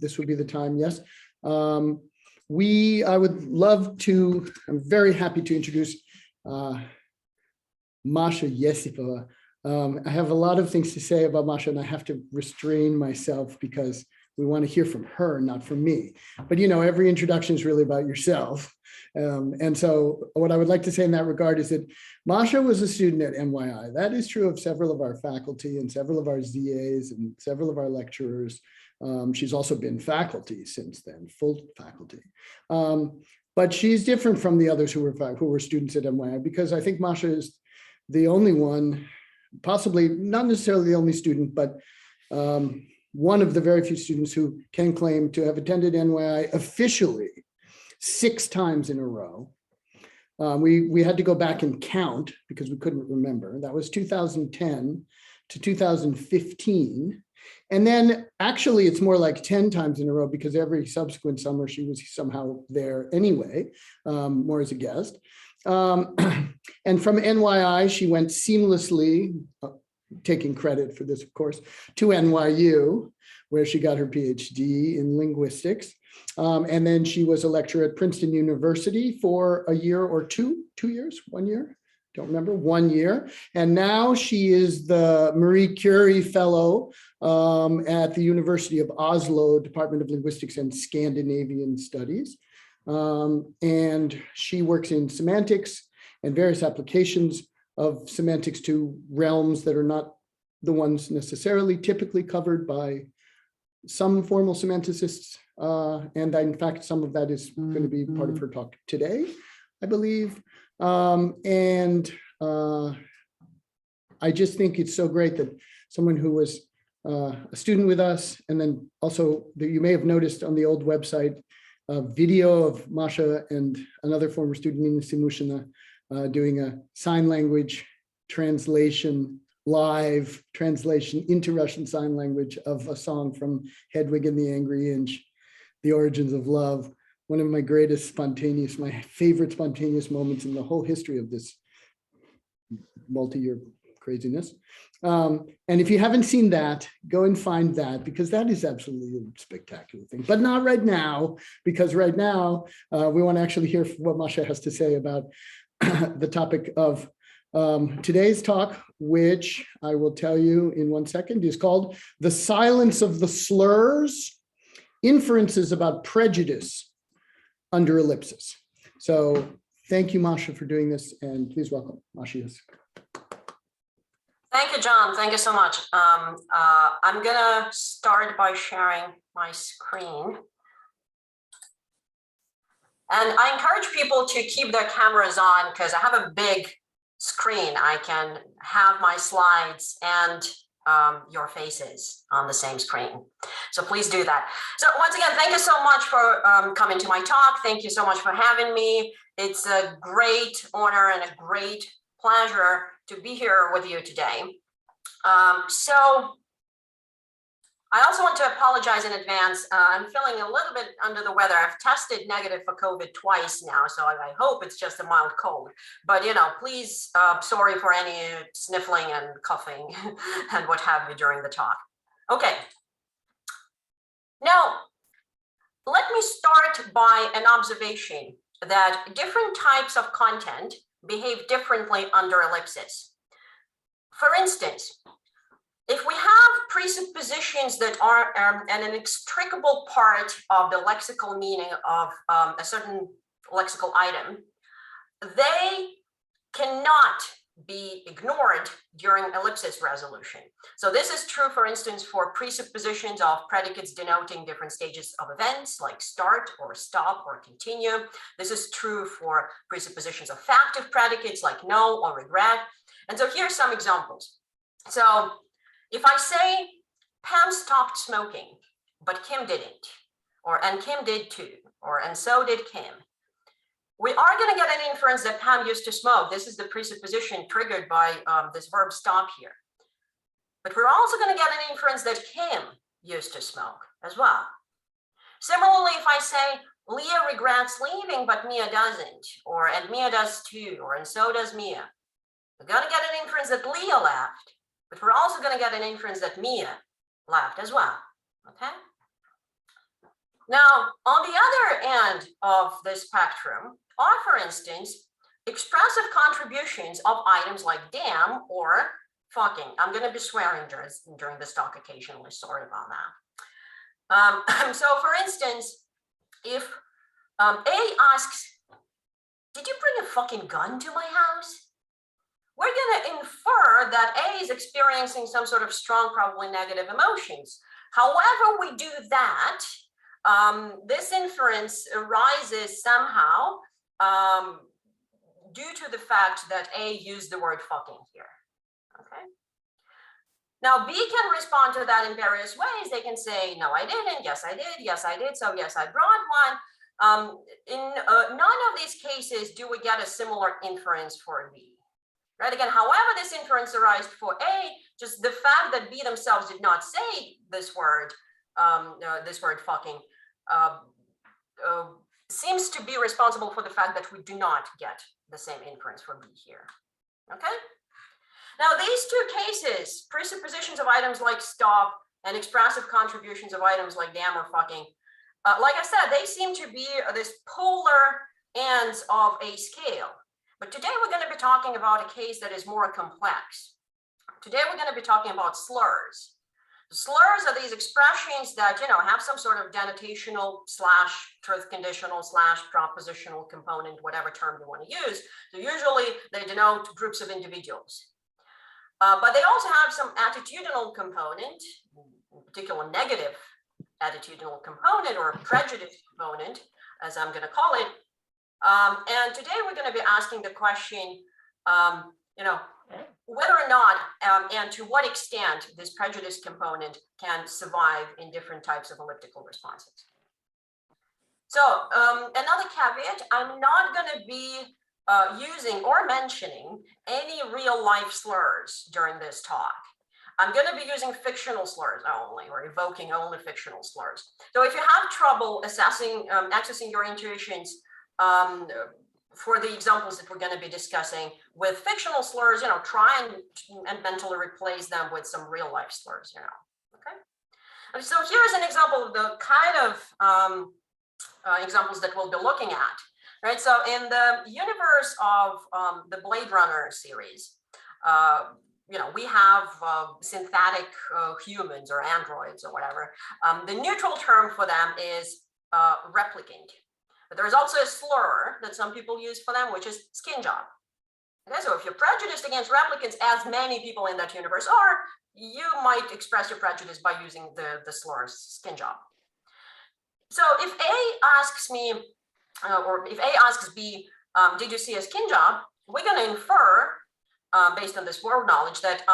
this would be the time, yes. I would love to, I'm very happy to introduce Masha Esipova. I have a lot of things to say about Masha, and I have to restrain myself because we want to hear from her, not from me. But you know, every introduction is really about yourself. And so what I would like to say in that regard is that Masha was a student at VNYI. That is true of several of our faculty and several of our ZAs and several of our lecturers. She's also been faculty since then, full faculty. But she's different from the others who were students at VNYI, because I think Masha is the only one, possibly not necessarily the only student, but one of the very few students who can claim to have attended VNYI officially 6 times in a row. We had to go back and count because we couldn't remember. That was 2010 to 2015. And then actually it's more like 10 times in a row because every subsequent summer she was somehow there anyway, more as a guest. And from VNYI, she went seamlessly, taking credit for this, of course, to NYU, where she got her PhD in linguistics. And then she was a lecturer at Princeton University for a year or 2 years, 1 year, don't remember, 1 year. And now she is the Marie Curie Fellow at the University of Oslo, Department of Linguistics and Scandinavian Studies. And she works in semantics and various applications of semantics to realms that are not the ones necessarily typically covered by some formal semanticists. And in fact, some of that is going to be part of her talk today, I believe. I just think it's so great that someone who was a student with us, and then also that you may have noticed on the old website, a video of Masha and another former student, Nina Simushina, doing a sign language translation, live translation into Russian Sign Language of a song from Hedwig and the Angry Inch, The Origins of Love. One of my greatest spontaneous, my favorite spontaneous moments in the whole history of this multi-year craziness. And if you haven't seen that, go and find that, because that is absolutely a spectacular thing, but not right now, because right now we want to actually hear what Masha has to say about the topic of today's talk, which I will tell you in 1 second, is called The Silence of the Slurs, Inferences about Prejudice under Ellipsis. So thank you, Masha, for doing this, and please welcome Masha. Thank you, John. Thank you so much. I'm gonna start by sharing my screen. And I encourage people to keep their cameras on because I have a big screen. I can have my slides and your faces on the same screen. So please do that. So once again, thank you so much for coming to my talk. Thank you so much for having me. It's a great honor and a great pleasure to be here with you today. So I also want to apologize in advance. I'm feeling a little bit under the weather. I've tested negative for COVID twice now, so I hope it's just a mild cold. But you know, please, sorry for any sniffling and coughing and what have you during the talk. Okay. Now, let me start by an observation that different types of content behave differently under ellipsis. For instance, if we have presuppositions that are an inextricable part of the lexical meaning of a certain lexical item, they cannot be ignored during ellipsis resolution. So this is true, for instance, for presuppositions of predicates denoting different stages of events like start or stop or continue. This is true for presuppositions of factive predicates like know or regret. And so here are some examples. So if I say Pam stopped smoking, but Kim didn't, or and Kim did too, or and so did Kim, we are going to get an inference that Pam used to smoke. This is the presupposition triggered by this verb stop here. But we're also going to get an inference that Kim used to smoke as well. Similarly, if I say Leah regrets leaving, but Mia doesn't, or and Mia does too, or and so does Mia, we're going to get an inference that Leah left. But we're also going to get an inference that Mia left as well, okay? Now, on the other end of the spectrum are, for instance, expressive contributions of items like damn or fucking. I'm going to be swearing during this talk occasionally. Sorry about that. So, for instance, if A asks, "Did you bring a fucking gun to my house?" We're going to infer that A is experiencing some sort of strong, probably negative emotions. However we do that, this inference arises somehow due to the fact that A used the word fucking here. Okay. Now B can respond to that in various ways. They can say, "No, I didn't. Yes, I did. Yes, I did. So yes, I brought one." In none of these cases do we get a similar inference for B. Right? Again, however this inference arises for A, just the fact that B themselves did not say this word fucking, seems to be responsible for the fact that we do not get the same inference for B here. Okay? Now, these two cases, presuppositions of items like stop and expressive contributions of items like damn or fucking, like I said, they seem to be this polar ends of a scale. But today we're going to be talking about a case that is more complex. Today we're going to be talking about slurs. Slurs are these expressions that, have some sort of denotational / truth conditional / propositional component, whatever term you want to use. So usually they denote groups of individuals. But they also have some attitudinal component, in particular negative attitudinal component or prejudice component, as I'm going to call it. And today we're going to be asking the question, whether or not and to what extent this prejudice component can survive in different types of elliptical responses. So another caveat, I'm not going to be using or mentioning any real life slurs during this talk. I'm going to be using fictional slurs only, or evoking only fictional slurs. So if you have trouble accessing your intuitions for the examples that we're going to be discussing with fictional slurs, try and mentally replace them with some real life slurs, okay? And so here's an example of the kind of examples that we'll be looking at, right? So in the universe of the Blade Runner series, we have synthetic humans or androids or whatever. The neutral term for them is replicant. But there's also a slur that some people use for them, which is skin job. Okay, so if you're prejudiced against replicants, as many people in that universe are, you might express your prejudice by using the slur skin job. So if A asks me, or if A asks B, did you see a skin job? We're going to infer, based on this word knowledge, that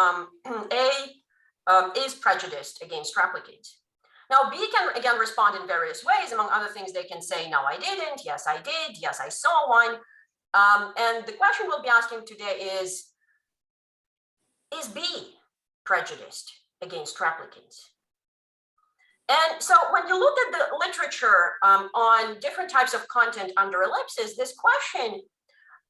A is prejudiced against replicants. Now, B can, again, respond in various ways. Among other things, they can say, "No, I didn't. Yes, I did. Yes, I saw one." And the question we'll be asking today is B prejudiced against replicants? And so when you look at the literature on different types of content under ellipsis, this question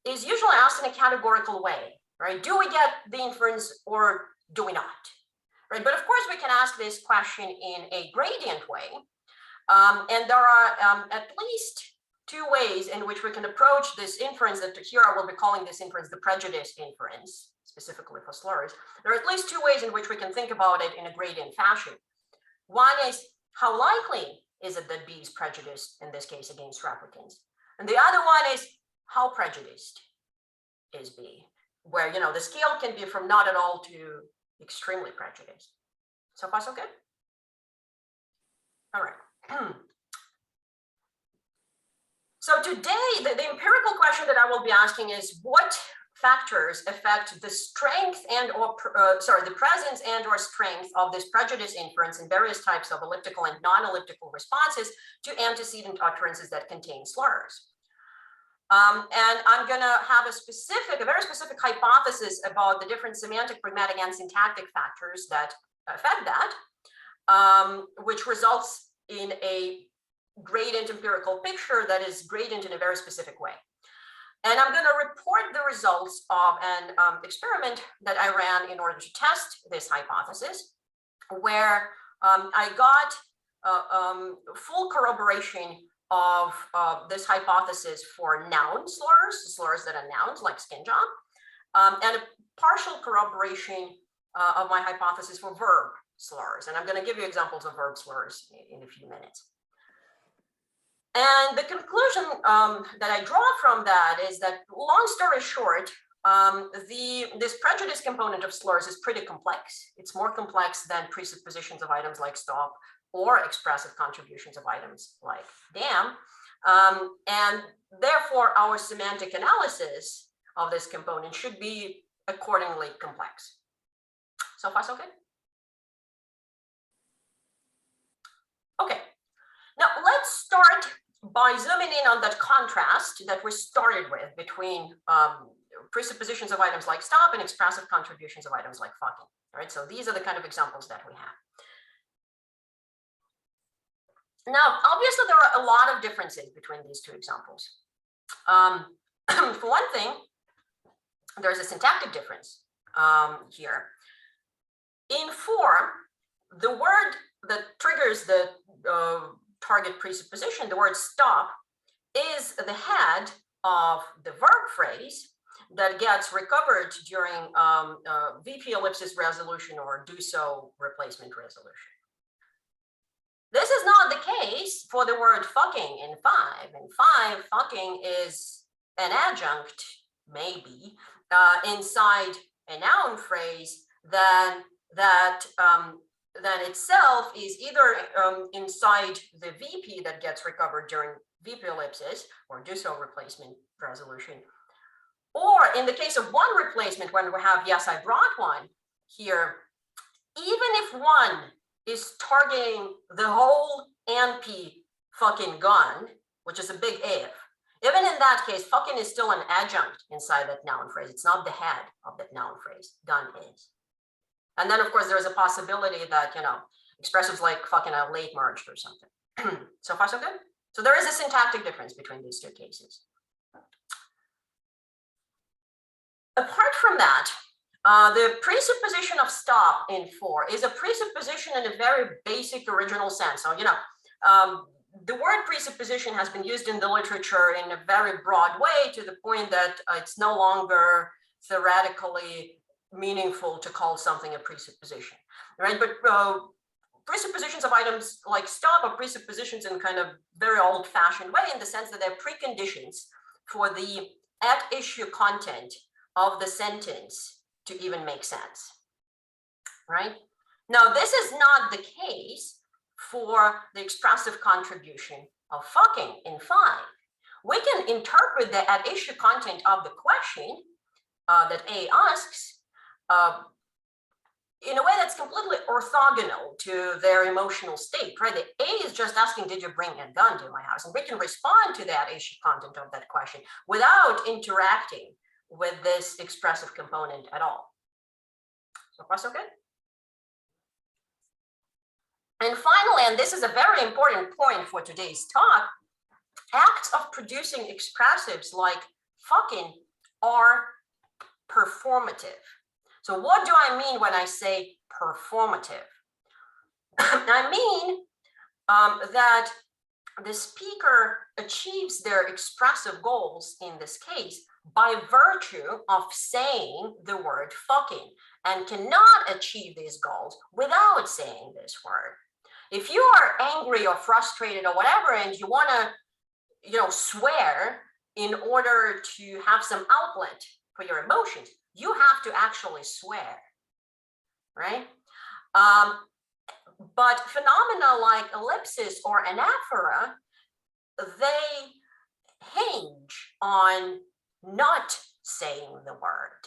is usually asked in a categorical way, right? Do we get the inference or do we not? Right? But of course, we can ask this question in a gradient way. And there are at least two ways in which we can approach this inference that here I will be calling this inference the prejudice inference, specifically for slurs. There are at least two ways in which we can think about it in a gradient fashion. One is, how likely is it that B is prejudiced, in this case, against replicants? And the other one is, how prejudiced is B? Where, the scale can be from not at all to extremely prejudiced. So far, so good? All right. So today, the empirical question that I will be asking is, what factors affect the strength the presence and or strength of this prejudice inference in various types of elliptical and non-elliptical responses to antecedent utterances that contain slurs? And I'm going to have a very specific hypothesis about the different semantic, pragmatic, and syntactic factors that affect that, which results in a gradient empirical picture that is gradient in a very specific way. And I'm going to report the results of an experiment that I ran in order to test this hypothesis, where I got full corroboration of this hypothesis for noun slurs that are nouns like skin job, and a partial corroboration of my hypothesis for verb slurs. And I'm going to give you examples of verb slurs in a few minutes. And the conclusion that I draw from that is that, long story short, this prejudice component of slurs is pretty complex. It's more complex than presuppositions of items like stop or expressive contributions of items like damn. And therefore, our semantic analysis of this component should be accordingly complex. So far, so good? Okay. Now, let's start by zooming in on that contrast that we started with between presuppositions of items like stop and expressive contributions of items like fucking. All right, so these are the kind of examples that we have. Now, obviously, there are a lot of differences between these two examples. For one thing, there's a syntactic difference here. In form, the word that triggers the target presupposition, the word stop, is the head of the verb phrase that gets recovered during VP ellipsis resolution or do so replacement resolution. This is not the case for the word fucking in 5. In 5, fucking is an adjunct, maybe, inside a noun phrase that itself is either inside the VP that gets recovered during VP ellipsis or do so replacement resolution, or in the case of one replacement, when we have yes, I brought one here, even if one is targeting the whole NP fucking gun, which is a big if, even in that case, fucking is still an adjunct inside that noun phrase. It's not the head of that noun phrase. Gun is. And then, of course, there's a possibility that, you know, expressives like fucking are late merged or something. So far, so good? So there is a syntactic difference between these two cases. Apart from that, the presupposition of stop in 4 is a presupposition in a very basic original sense. So, you know, the word presupposition has been used in the literature in a very broad way to the point that it's no longer theoretically meaningful to call something a presupposition, right? But presuppositions of items like stop are presuppositions in kind of very old-fashioned way, in the sense that they're preconditions for the at-issue content of the sentence to even make sense, right? Now, this is not the case for the expressive contribution of fucking in 5. We can interpret the at-issue content of the question that A asks in a way that's completely orthogonal to their emotional state, right? The A is just asking, did you bring a gun to my house? And we can respond to that issue content of that question without interacting with this expressive component at all. So far, so good? And finally, and this is a very important point for today's talk, acts of producing expressives like fucking are performative. So what do I mean when I say performative? I mean that the speaker achieves their expressive goals in this case by virtue of saying the word fucking, and cannot achieve these goals without saying this word. If you are angry or frustrated or whatever, and you want to, you know, swear in order to have some outlet for your emotions, you have to actually swear, right? But phenomena like ellipsis or anaphora, they hinge on not saying the word,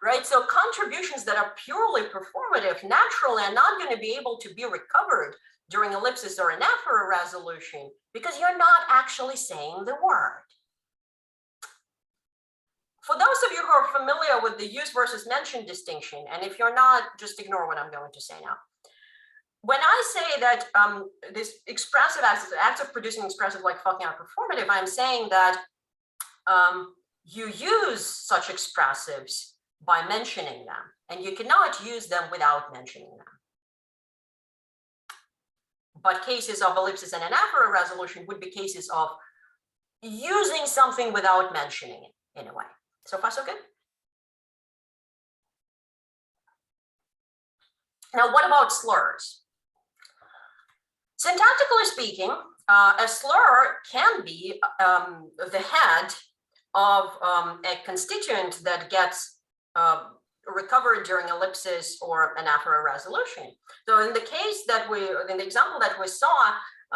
right? So contributions that are purely performative naturally are not going to be able to be recovered during ellipsis or anaphora resolution because you're not actually saying the word. For those of you who are familiar with the use versus mention distinction, and if you're not, just ignore what I'm going to say now. When I say that this expressive acts of producing expressive like fucking are performative, I'm saying that you use such expressives by mentioning them, and you cannot use them without mentioning them. but cases of ellipsis and anaphora resolution would be cases of using something without mentioning it in a way. So far, so good. Now, what about slurs? Syntactically speaking, a slur can be the head of a constituent that gets recovered during ellipsis or anaphora resolution. So in the case that in the example that we saw,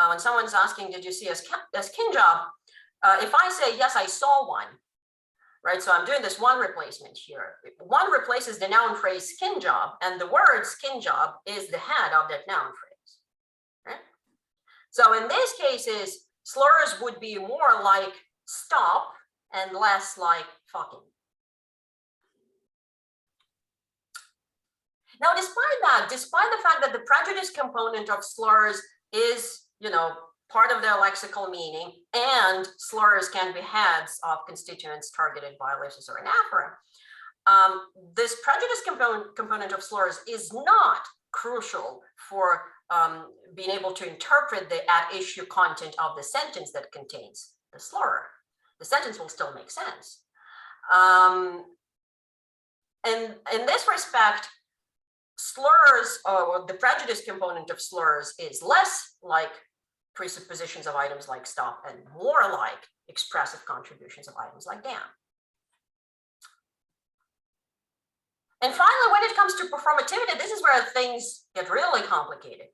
when someone's asking, did you see a skin job? If I say, yes, I saw one, right? So I'm doing this one replacement here. One replaces the noun phrase skin job, and the word skin job is the head of that noun phrase, right? So in these cases, slurs would be more like stop and less like fucking. Now, despite the fact that the prejudice component of slurs is, part of their lexical meaning, and slurs can be heads of constituents targeted by ellipsis or anaphora, this prejudice component of slurs is not crucial for being able to interpret the at-issue content of the sentence that contains the slur. The sentence will still make sense. And in this respect, slurs, or the prejudice component of slurs, is less like presuppositions of items like stop and more like expressive contributions of items like damn. And finally, when it comes to performativity, this is where things get really complicated,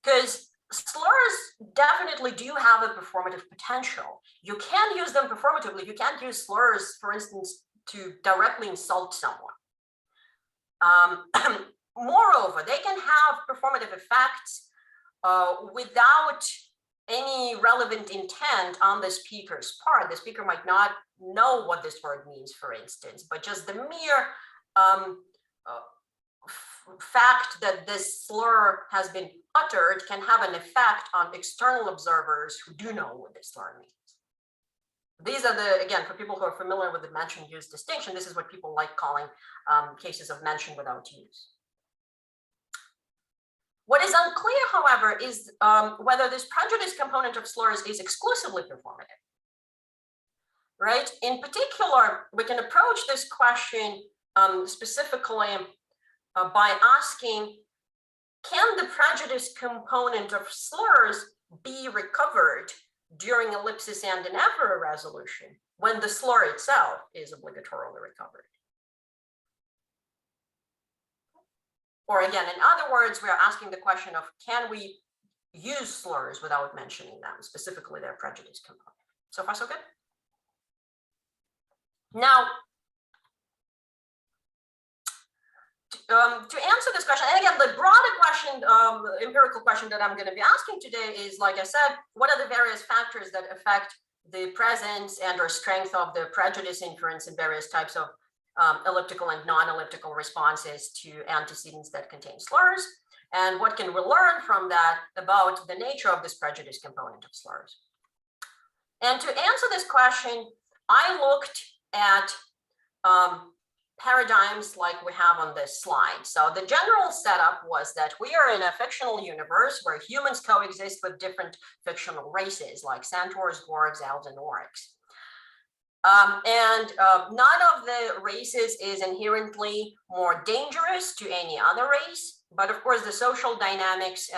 because slurs definitely do have a performative potential. You can use them performatively. You can't use slurs, for instance, to directly insult someone. Moreover, they can have performative effects without any relevant intent on the speaker's part. The speaker might not know what this word means, for instance, but just the mere fact that this slur has been uttered can have an effect on external observers who do know what this slur means. These are again, for people who are familiar with the mention-use distinction, this is what people like calling cases of mention without use. What is unclear, however, is whether this prejudice component of slurs is exclusively performative, right? In particular, we can approach this question specifically by asking, can the prejudice component of slurs be recovered during ellipsis and anaphora resolution when the slur itself is obligatorily recovered? Or again, in other words, we are asking the question of, can we use slurs without mentioning them, specifically their prejudice component? So far, so good? Now, to answer this question, and again, the broader question, empirical question that I'm going to be asking today is, like I said, what are the various factors that affect the presence and or strength of the prejudice inference in various types of elliptical and non-elliptical responses to antecedents that contain slurs? And what can we learn from that about the nature of this prejudice component of slurs? And to answer this question, I looked at paradigms like we have on this slide. So the general setup was that we are in a fictional universe where humans coexist with different fictional races like centaurs, dwarves, elves, and orcs. None of the races is inherently more dangerous to any other race, but of course the social dynamics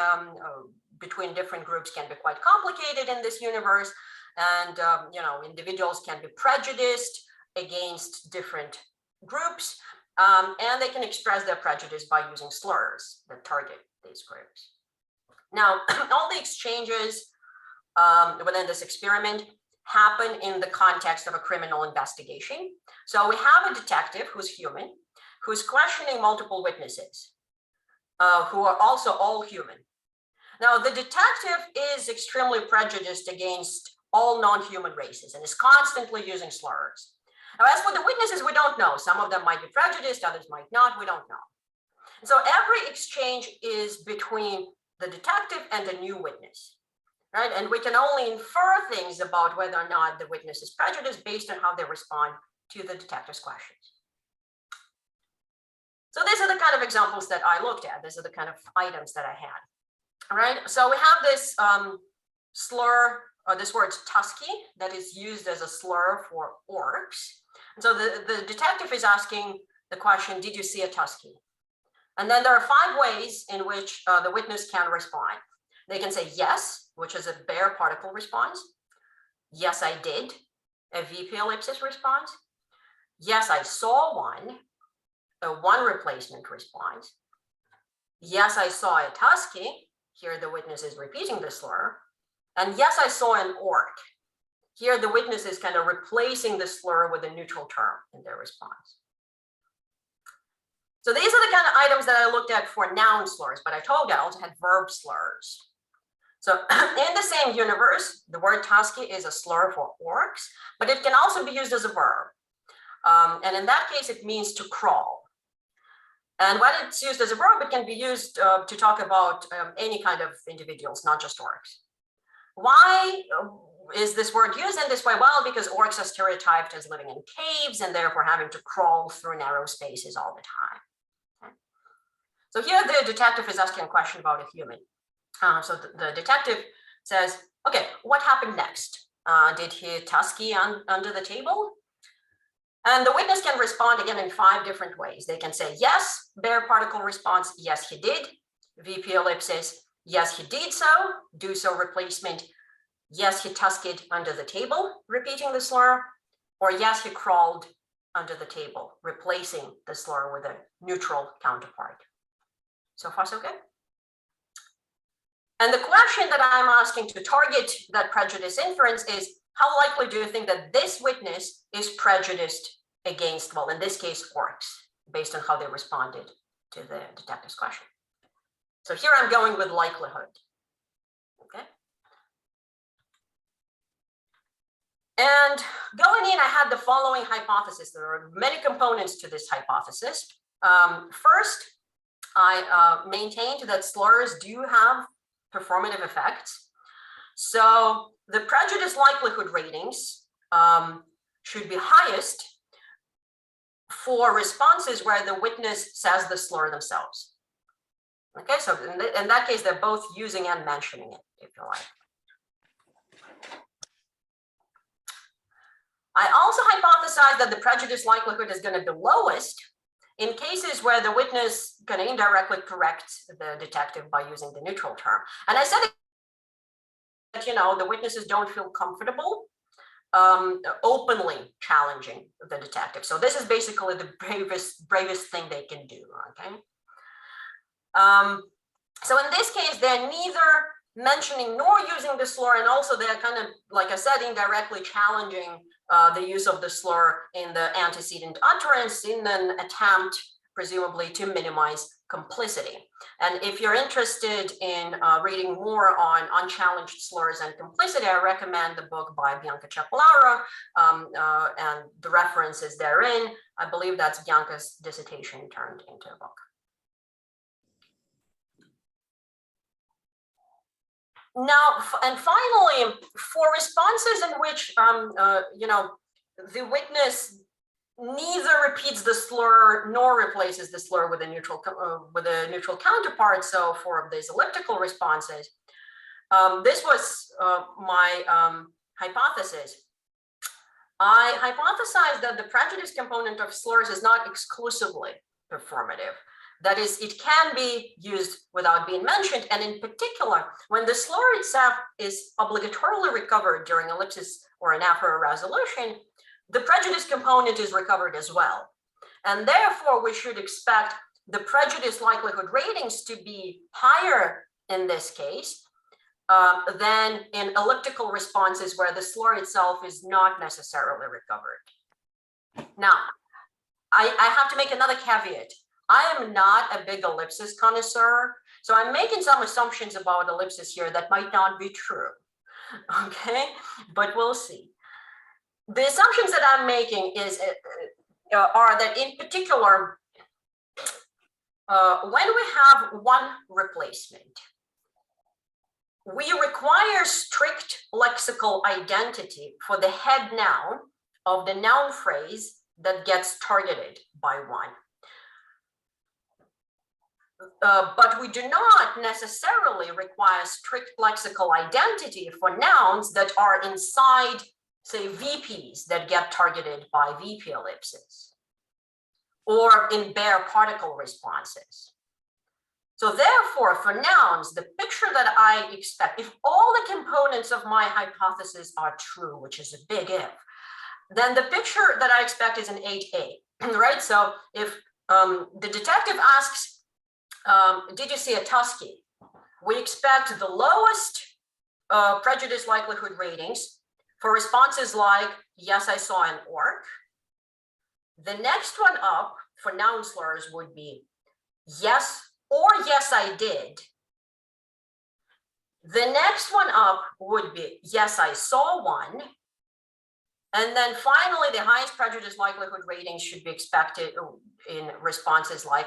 between different groups can be quite complicated in this universe, and individuals can be prejudiced against different groups, and they can express their prejudice by using slurs that target these groups. Now, all the exchanges within this experiment happen in the context of a criminal investigation. So we have a detective who's human, who's questioning multiple witnesses, who are also all human. Now, the detective is extremely prejudiced against all non-human races and is constantly using slurs. Now, as for the witnesses, we don't know. Some of them might be prejudiced, others might not, we don't know. So every exchange is between the detective and a new witness. Right? And we can only infer things about whether or not the witness is prejudiced based on how they respond to the detective's questions. So these are the kind of examples that I looked at. These are the kind of items that I had. All right, so we have this slur, or this word tusky, that is used as a slur for orcs. And so the detective is asking the question, did you see a tusky? And then there are 5 ways in which the witness can respond. They can say yes, which is a bare particle response. Yes, I did, a VP ellipsis response. Yes, I saw one, a one replacement response. Yes, I saw a tusky. Here the witness is repeating the slur. And yes, I saw an orc. Here the witness is kind of replacing the slur with a neutral term in their response. So these are the kind of items that I looked at for noun slurs, but I told you I also had verb slurs. So in the same universe, the word tusky is a slur for orcs, but it can also be used as a verb. And in that case, it means to crawl. And when it's used as a verb, it can be used to talk about any kind of individuals, not just orcs. Why is this word used in this way? Well, because orcs are stereotyped as living in caves and therefore having to crawl through narrow spaces all the time. Okay. So here the detective is asking a question about a human. So the detective says, okay, what happened next? Did he tusky under the table? And the witness can respond again in 5 different ways. They can say yes, bare particle response, yes, he did, VP ellipsis, yes, he did so, do so replacement, yes, he tuskied under the table, repeating the slur, or yes, he crawled under the table, replacing the slur with a neutral counterpart. So far, so good. And the question that I'm asking to target that prejudice inference is, how likely do you think that this witness is prejudiced against, well, in this case, orcs, based on how they responded to the detective's question? So here I'm going with likelihood. Okay. And going in, I had the following hypothesis. There are many components to this hypothesis. First, I maintained that slurs do have performative effects. So the prejudice likelihood ratings should be highest for responses where the witness says the slur themselves. Okay, so in that case, they're both using and mentioning it, if you like. I also hypothesized that the prejudice likelihood is going to be lowest in cases where the witness can indirectly correct the detective by using the neutral term. And I said that, you know, the witnesses don't feel comfortable openly challenging the detective. So this is basically the bravest thing they can do, okay? So in this case, they're neither mentioning nor using the slur, and also they're kind of, like I said, indirectly challenging the use of the slur in the antecedent utterance in an attempt, presumably, to minimize complicity. And if you're interested in reading more on unchallenged slurs and complicity, I recommend the book by Bianca Ciappellaro, and the references therein. I believe that's Bianca's dissertation turned into a book. Now, and finally, for responses in which, you know, the witness neither repeats the slur nor replaces the slur with a neutral counterpart. So for these elliptical responses, this was my hypothesis. I hypothesized that the prejudice component of slurs is not exclusively performative. That is, it can be used without being mentioned. And in particular, when the slur itself is obligatorily recovered during ellipsis or anaphora resolution, the prejudice component is recovered as well. And therefore, we should expect the prejudice likelihood ratings to be higher in this case than in elliptical responses where the slur itself is not necessarily recovered. Now, I have to make another caveat. I am not a big ellipsis connoisseur, so I'm making some assumptions about ellipsis here that might not be true, okay? But we'll see. The assumptions that I'm making are that in particular, when we have one replacement, we require strict lexical identity for the head noun of the noun phrase that gets targeted by one. but we do not necessarily require strict lexical identity for nouns that are inside, say, VPs that get targeted by VP ellipses, or in bare particle responses. So therefore, for nouns, the picture that I expect, if all the components of my hypothesis are true, which is a big if, then the picture that I expect is an 8A, right? So if the detective asks, did you see a Tusky? We expect the lowest prejudice likelihood ratings for responses like, yes, I saw an orc. The next one up for noun slurs would be yes, or yes, I did. The next one up would be yes, I saw one. And then finally, the highest prejudice likelihood ratings should be expected in responses like,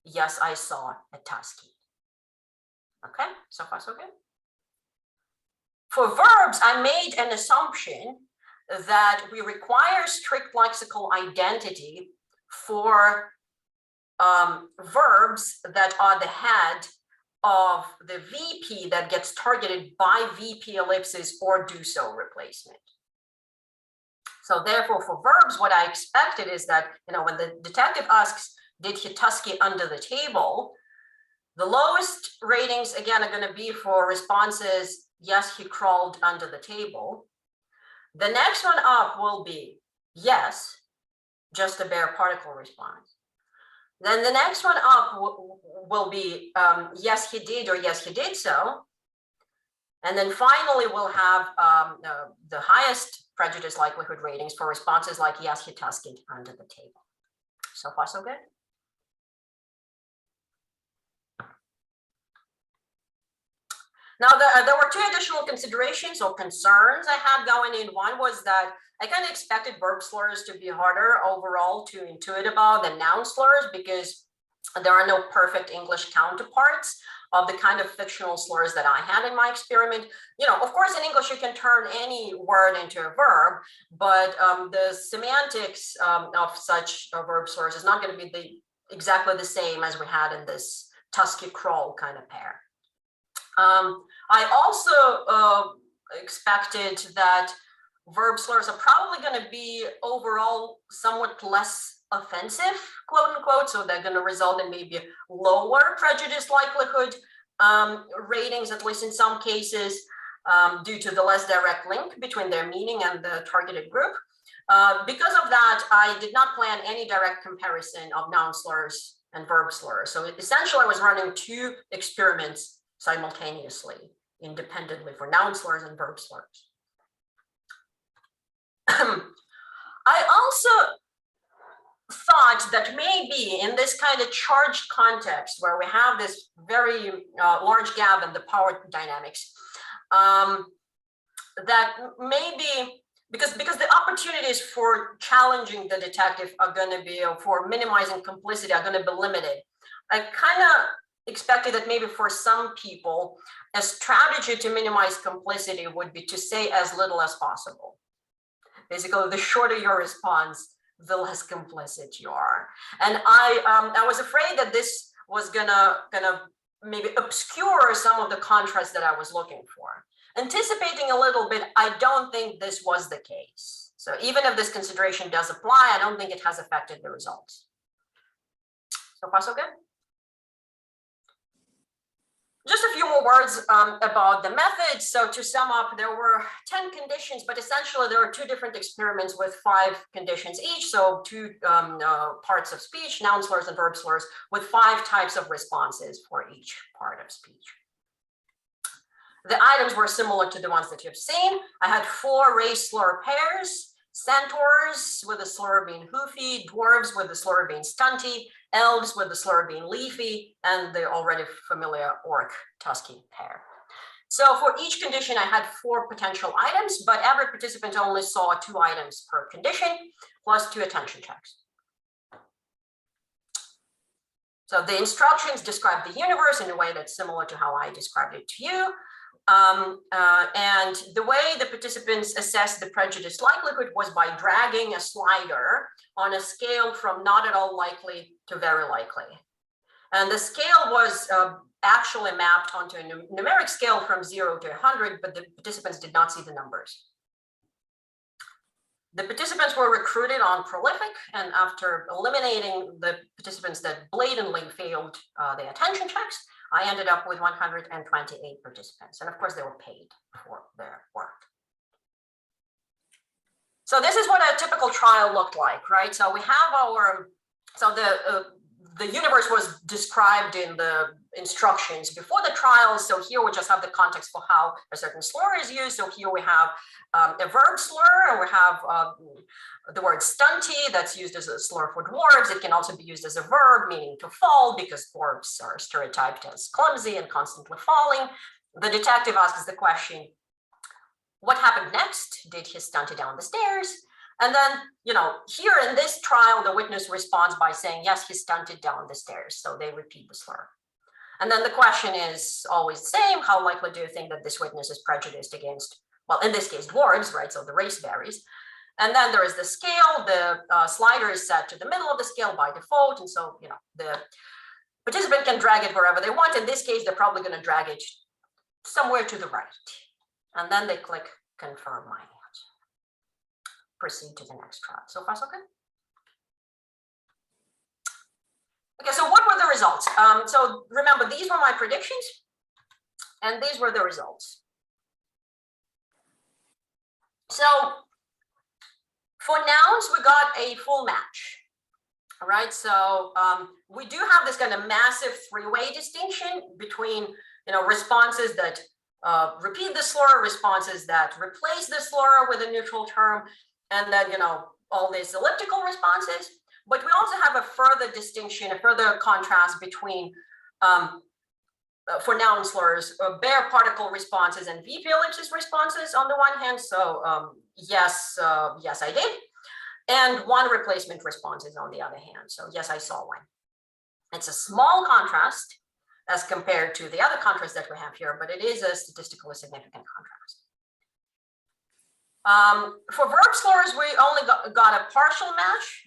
yes, I saw a Tusky. Okay, so far so good. For verbs, I made an assumption that we require strict lexical identity for verbs that are the head of the VP that gets targeted by VP ellipsis or do so replacement. So therefore, for verbs, what I expected is that, when the detective asks, did he Tusky under the table? The lowest ratings, again, are going to be for responses, yes, he crawled under the table. The next one up will be yes, just a bare particle response. Then the next one up will be yes, he did, or yes, he did so. And then finally, we'll have the highest prejudice likelihood ratings for responses like, yes, he Tuskied under the table. So far, so good. Now, there were two additional considerations or concerns I had going in. One was that I kind of expected verb slurs to be harder overall to intuit about than noun slurs because there are no perfect English counterparts of the kind of fictional slurs that I had in my experiment. Of course, in English, you can turn any word into a verb, but the semantics of such verb slurs is not going to be exactly the same as we had in this Tusky crawl kind of pair. I also expected that verb slurs are probably going to be overall somewhat less offensive, quote unquote, so they're going to result in maybe lower prejudice likelihood ratings, at least in some cases, due to the less direct link between their meaning and the targeted group. Because of that, I did not plan any direct comparison of noun slurs and verb slurs. So essentially, I was running two experiments simultaneously, independently, for noun slurs and verb slurs. I also thought that maybe in this kind of charged context where we have this very large gap in the power dynamics, that maybe because the opportunities for challenging the detective are going to be, for minimizing complicity, are going to be limited. I kind of expected that maybe for some people, a strategy to minimize complicity would be to say as little as possible. Basically, the shorter your response, the less complicit you are. And I was afraid that this was gonna maybe obscure some of the contrast that I was looking for. Anticipating a little bit, I don't think this was the case. So even if this consideration does apply, I don't think it has affected the results. So far, so good. Just a few more words about the method. So to sum up, there were 10 conditions, but essentially there are two different experiments with 5 conditions each. So 2 parts of speech, noun slurs and verb slurs, with 5 types of responses for each part of speech. The items were similar to the ones that you've seen. I had 4 race slur pairs, centaurs with the slur being hoofy, dwarves with the slur being stunty, elves with the slur being leafy, and the already familiar orc tusky pair. So for each condition, I had 4 potential items, but every participant only saw 2 items per condition, plus 2 attention checks. So the instructions describe the universe in a way that's similar to how I described it to you. And the way the participants assessed the prejudice likelihood was by dragging a slider on a scale from not at all likely to very likely. And the scale was actually mapped onto a numeric scale from 0 to 100, but the participants did not see the numbers. The participants were recruited on Prolific, and after eliminating the participants that blatantly failed the attention checks, I ended up with 128 participants. And of course, they were paid for their work. So this is what a typical trial looked like, right? So we have our, so the universe was described in the instructions before the trial. So here we just have the context for how a certain slur is used. So here we have a verb slur, and we have the word stunty that's used as a slur for dwarves. It can also be used as a verb, meaning to fall, because dwarves are stereotyped as clumsy and constantly falling. The detective asks the question, what happened next? Did he stunt it down the stairs? And then, you know, here in this trial, the witness responds by saying, yes, he stunted down the stairs. So they repeat the slur. And then the question is always the same. How likely do you think that this witness is prejudiced against, well, in this case, dwarves, right? So the race varies. And then there is the scale. The slider is set to the middle of the scale by default. And so, you know, the participant can drag it wherever they want. In this case, they're probably going to drag it somewhere to the right. And then they click confirm my answer. Proceed to the next trial. So far, so good. Okay, so what were the results? So remember, these were my predictions, and these were the results. So for nouns, we got a full match. All right, so we do have this kind of massive three-way distinction between, you know, responses that repeat the slur, responses that replace the slur with a neutral term, and then, you know, all these elliptical responses. But we also have a further distinction, a further contrast between, for noun slurs, bare particle responses and VP ellipsis responses on the one hand. So yes, yes, I did. And one replacement responses on the other hand. So yes, I saw one. It's a small contrast as compared to the other contrast that we have here, but it is a statistically significant contrast. For verb slurs, we only got a partial match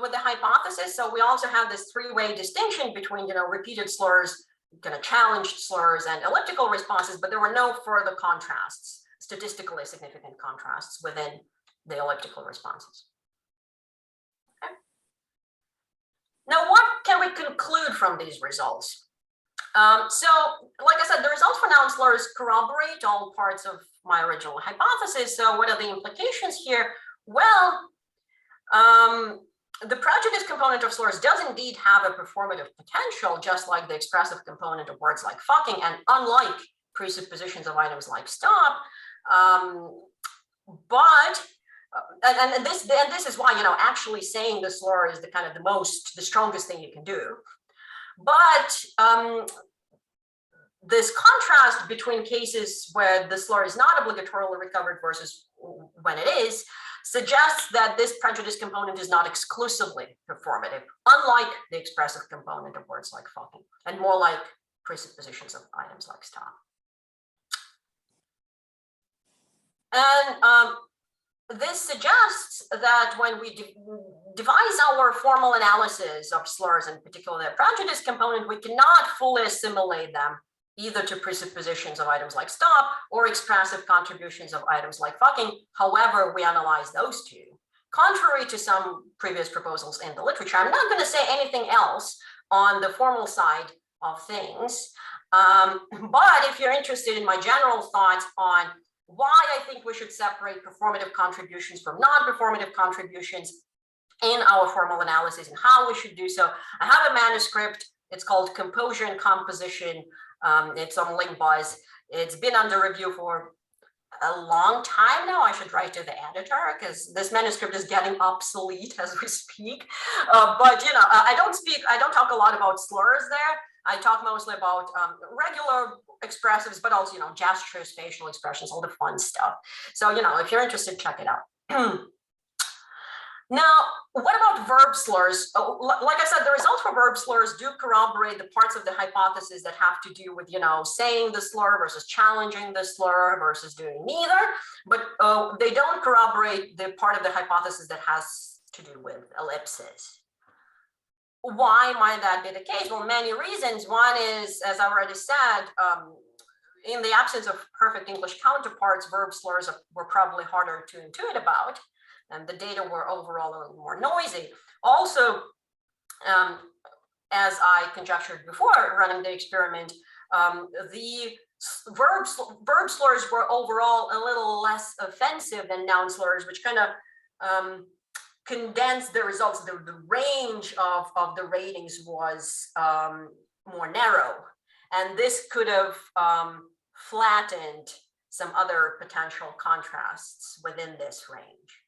with the hypothesis. So we also have this three-way distinction between, you know, repeated slurs, kind of challenged slurs, and elliptical responses, but there were no further contrasts, statistically significant contrasts within the elliptical responses. Okay. Now, what can we conclude from these results? So, like I said, the results for noun slurs corroborate all parts of my original hypothesis. So what are the implications here? Well, the prejudice component of slurs does indeed have a performative potential, just like the expressive component of words like fucking, and unlike presuppositions of items like stop. And this is why, you know, actually saying the slur is the kind of the strongest thing you can do. But this contrast between cases where the slur is not obligatorily recovered versus when it is suggests that this prejudice component is not exclusively performative, unlike the expressive component of words like fucking, and more like presuppositions of items like stop. And this suggests that when we devise our formal analysis of slurs, in particular their prejudice component, we cannot fully assimilate them either to presuppositions of items like stop or expressive contributions of items like fucking, however we analyze those two. Contrary to some previous proposals in the literature, I'm not going to say anything else on the formal side of things. But if you're interested in my general thoughts on why I think we should separate performative contributions from non-performative contributions in our formal analysis and how we should do so, I have a manuscript. It's called Composure and Composition. It's on LinkBuzz. It's been under review for a long time now. I should write to the editor because this manuscript is getting obsolete as we speak. But you know, I don't talk a lot about slurs there. I talk mostly about regular expressives, but also, you know, gestures, facial expressions, all the fun stuff. So, you know, if you're interested, check it out. Now, what about verb slurs? Like I said, the results for verb slurs do corroborate the parts of the hypothesis that have to do with, you know, saying the slur versus challenging the slur versus doing neither, but they don't corroborate the part of the hypothesis that has to do with ellipses. why might that be the case? Well, many reasons. One is, as I already said, in the absence of perfect English counterparts, verb slurs were probably harder to intuit about, and the data were overall a little more noisy. Also, as I conjectured before running the experiment, the verb slurs were overall a little less offensive than noun slurs, which kind of condensed the results. The range of the ratings was more narrow, and this could have flattened some other potential contrasts within this range.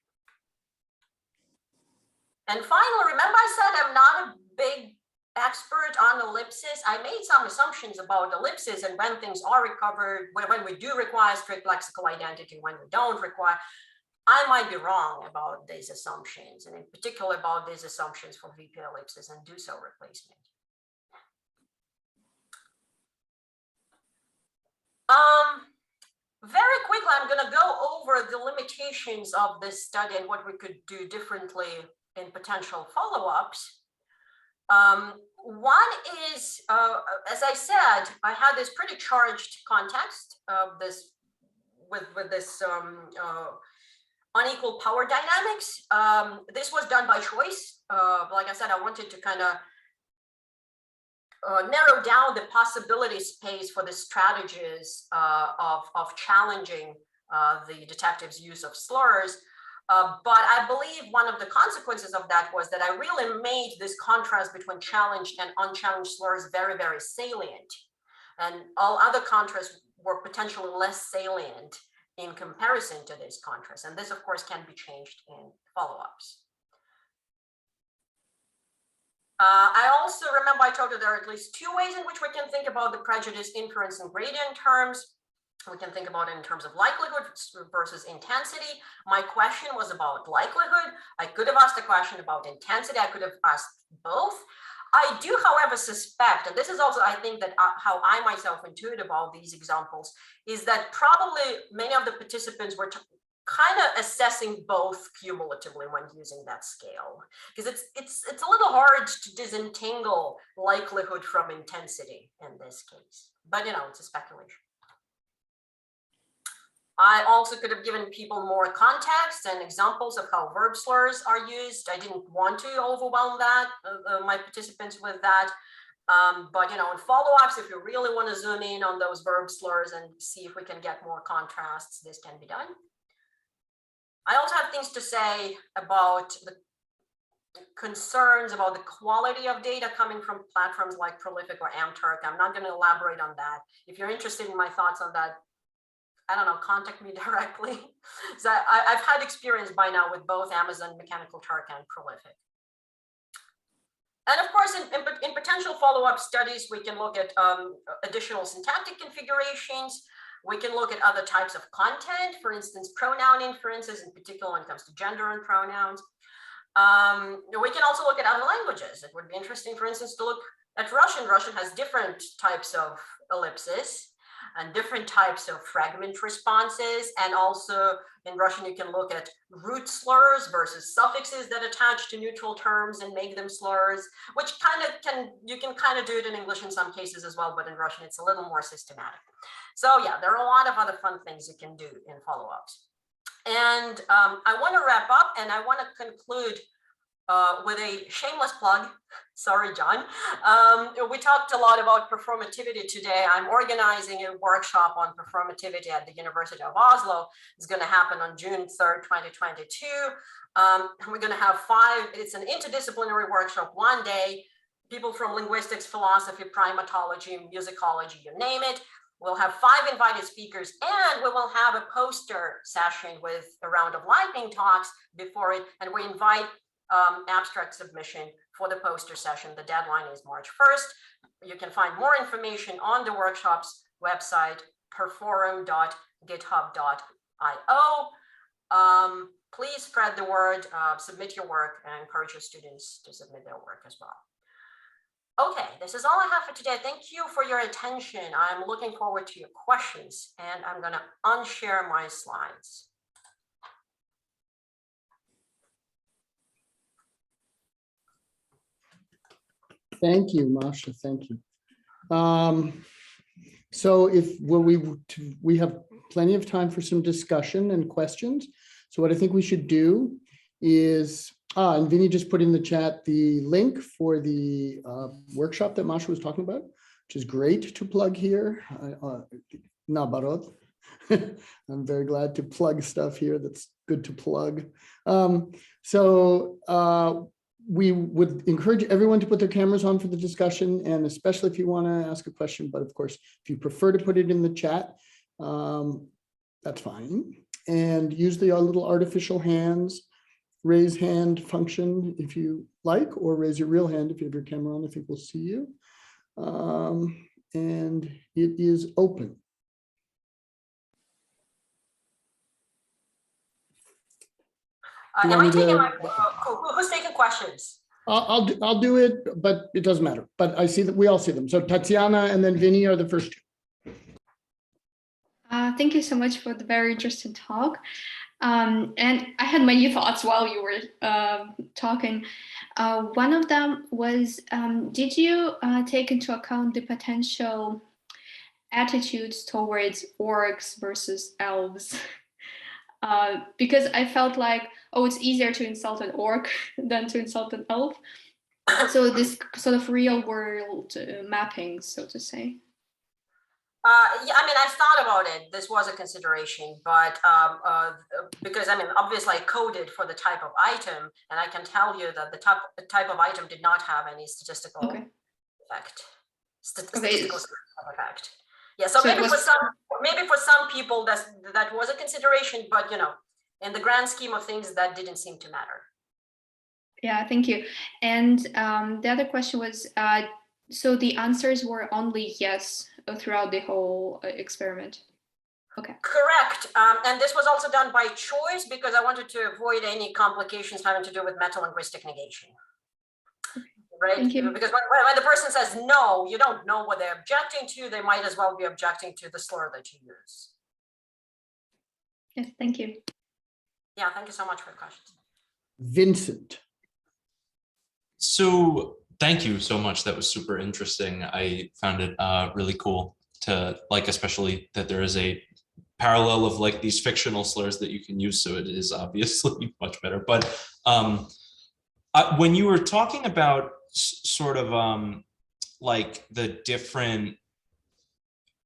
And finally, remember I said I'm not a big expert on ellipsis. I made some assumptions about ellipsis and when things are recovered, when we do require strict lexical identity, when we don't require. I might be wrong about these assumptions, and in particular about these assumptions for VP ellipsis and do-so replacement. Very quickly, I'm going to go over the limitations of this study and what we could do differently in potential follow-ups. One is, as I said, I had this pretty charged context of this with this unequal power dynamics. This was done by choice. Like I said, I wanted to kind of narrow down the possibility space for the strategies of challenging the detective's use of slurs. But I believe one of the consequences of that was that I really made this contrast between challenged and unchallenged slurs very, very salient. And all other contrasts were potentially less salient in comparison to this contrast. And this, of course, can be changed in follow-ups. I also remember I told you there are at least two ways in which we can think about the prejudice, inference, and gradient terms. We can think about it in terms of likelihood versus intensity. My question was about likelihood. I could have asked a question about intensity. I could have asked both. I do, however, suspect, and this is also, I think, that how I myself intuit about these examples, is that probably many of the participants were kind of assessing both cumulatively when using that scale, because it's a little hard to disentangle likelihood from intensity in this case. But, you know, it's a speculation. I also could have given people more context and examples of how verb slurs are used. I didn't want to overwhelm my participants with that. But, you know, in follow-ups, if you really want to zoom in on those verb slurs and see if we can get more contrasts, this can be done. I also have things to say about the concerns about the quality of data coming from platforms like Prolific or Amturk. I'm not going to elaborate on that. If you're interested in my thoughts on that, I don't know, contact me directly. So I've had experience by now with both Amazon Mechanical Turk and Prolific. And of course, in potential follow-up studies, we can look at additional syntactic configurations. We can look at other types of content, for instance, pronoun inferences, in particular when it comes to gender and pronouns. We can also look at other languages. It would be interesting, for instance, to look at Russian. Russian has different types of ellipsis and different types of fragment responses. And also in Russian, you can look at root slurs versus suffixes that attach to neutral terms and make them slurs, which you can kind of do it in English in some cases as well, but in Russian, it's a little more systematic. So yeah, there are a lot of other fun things you can do in follow-ups. And I want to wrap up, and I want to conclude with a shameless plug. Sorry, John. We talked a lot about performativity today. I'm organizing a workshop on performativity at the University of Oslo. It's going to happen on June 3rd, 2022. We're going to have it's an interdisciplinary workshop, one day, people from linguistics, philosophy, primatology, musicology, you name it. We'll have 5 invited speakers, and we will have a poster session with a round of lightning talks before it, and we invite abstract submission for the poster session. The deadline is March 1st. You can find more information on the workshop's website, perforum.github.io. Please spread the word, submit your work, and encourage your students to submit their work as well. Okay, this is all I have for today. Thank you for your attention. I'm looking forward to your questions, and I'm going to unshare my slides. Thank you, Masha. Thank you. So we have plenty of time for some discussion and questions. So what I think we should do is, and Vinny just put in the chat the link for the workshop that Masha was talking about, which is great to plug here. Nabarod. I'm very glad to plug stuff here that's good to plug. We would encourage everyone to put their cameras on for the discussion, and especially if you want to ask a question, but of course, if you prefer to put it in the chat, that's fine. And use the little artificial hands, raise hand function if you like, or raise your real hand if you have your camera on. I think we'll see you. And it is open. Am I taking who's taking questions? I'll do it, but it doesn't matter. But I see that we all see them. So Tatiana and then Vinny are the first two. Thank you so much for the very interesting talk. And I had many thoughts while you were talking. One of them was, did you take into account the potential attitudes towards orcs versus elves? Because I felt like, oh, it's easier to insult an orc than to insult an elf. So this sort of real world mapping, so to say. Yeah, I mean, I thought about it. This was a consideration, but because I mean, obviously I coded for the type of item, and I can tell you that the type of item did not have any statistical effect. Statistical effect. Yeah, so maybe for some people that was a consideration, but you know, in the grand scheme of things, that didn't seem to matter. Yeah, thank you. And the other question was, so the answers were only yes throughout the whole experiment. Okay. Correct. And this was also done by choice because I wanted to avoid any complications having to do with metalinguistic negation. Right? Thank you. Because when the person says no, you don't know what they're objecting to. They might as well be objecting to the slur that you use. Yes, thank you. Yeah, thank you so much for the questions. Vincent. So thank you so much. That was super interesting. I found it really cool to like, especially that there is a parallel of like these fictional slurs that you can use. So it is obviously much better. But when you were talking about sort of like the different,